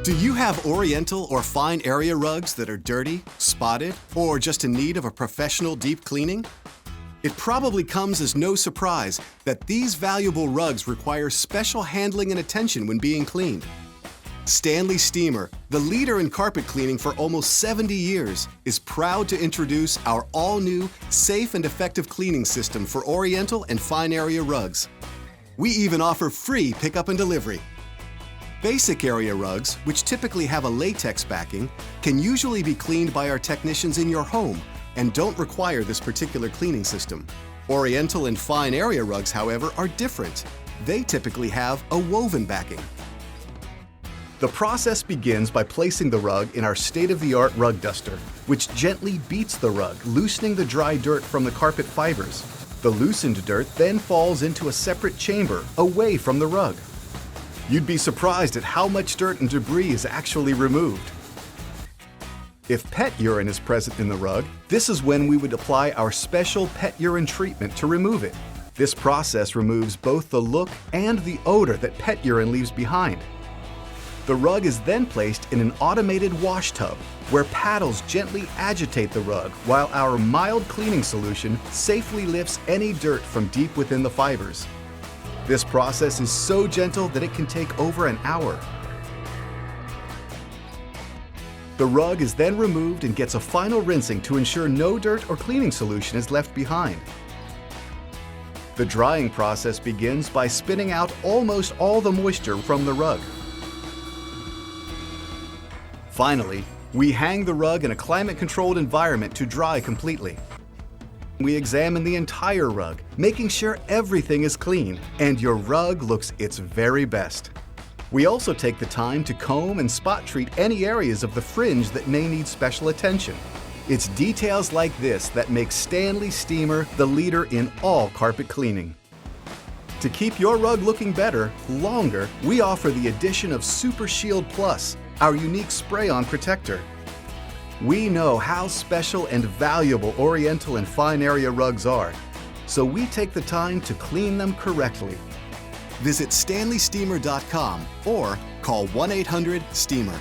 Do you have Oriental or fine area rugs that are dirty, spotted, or just in need of a professional deep cleaning? It probably comes as no surprise that these valuable rugs require special handling and attention when being cleaned. Stanley Steemer, the leader in carpet cleaning for almost 70 years, is proud to introduce our all-new, safe and effective cleaning system for Oriental and fine area rugs. We even offer free pickup and delivery. Basic area rugs, which typically have a latex backing, can usually be cleaned by our technicians in your home and don't require this particular cleaning system. Oriental and fine area rugs, however, are different. They typically have a woven backing. The process begins by placing the rug in our state-of-the-art rug duster, which gently beats the rug, loosening the dry dirt from the carpet fibers. The loosened dirt then falls into a separate chamber away from the rug. You'd be surprised at how much dirt and debris is actually removed. If pet urine is present in the rug, this is when we would apply our special pet urine treatment to remove it. This process removes both the look and the odor that pet urine leaves behind. The rug is then placed in an automated wash tub, where paddles gently agitate the rug while our mild cleaning solution safely lifts any dirt from deep within the fibers. This process is so gentle that it can take over an hour. The rug is then removed and gets a final rinsing to ensure no dirt or cleaning solution is left behind. The drying process begins by spinning out almost all the moisture from the rug. Finally, we hang the rug in a climate-controlled environment to dry completely. We examine the entire rug, making sure everything is clean and your rug looks its very best. We also take the time to comb and spot treat any areas of the fringe that may need special attention. It's details like this that make Stanley Steemer the leader in all carpet cleaning. To keep your rug looking better, longer, we offer the addition of Super Shield Plus, our unique spray-on protector. We know how special and valuable Oriental and fine area rugs are, so we take the time to clean them correctly. Visit StanleySteemer.com or call 1-800-STEAMER.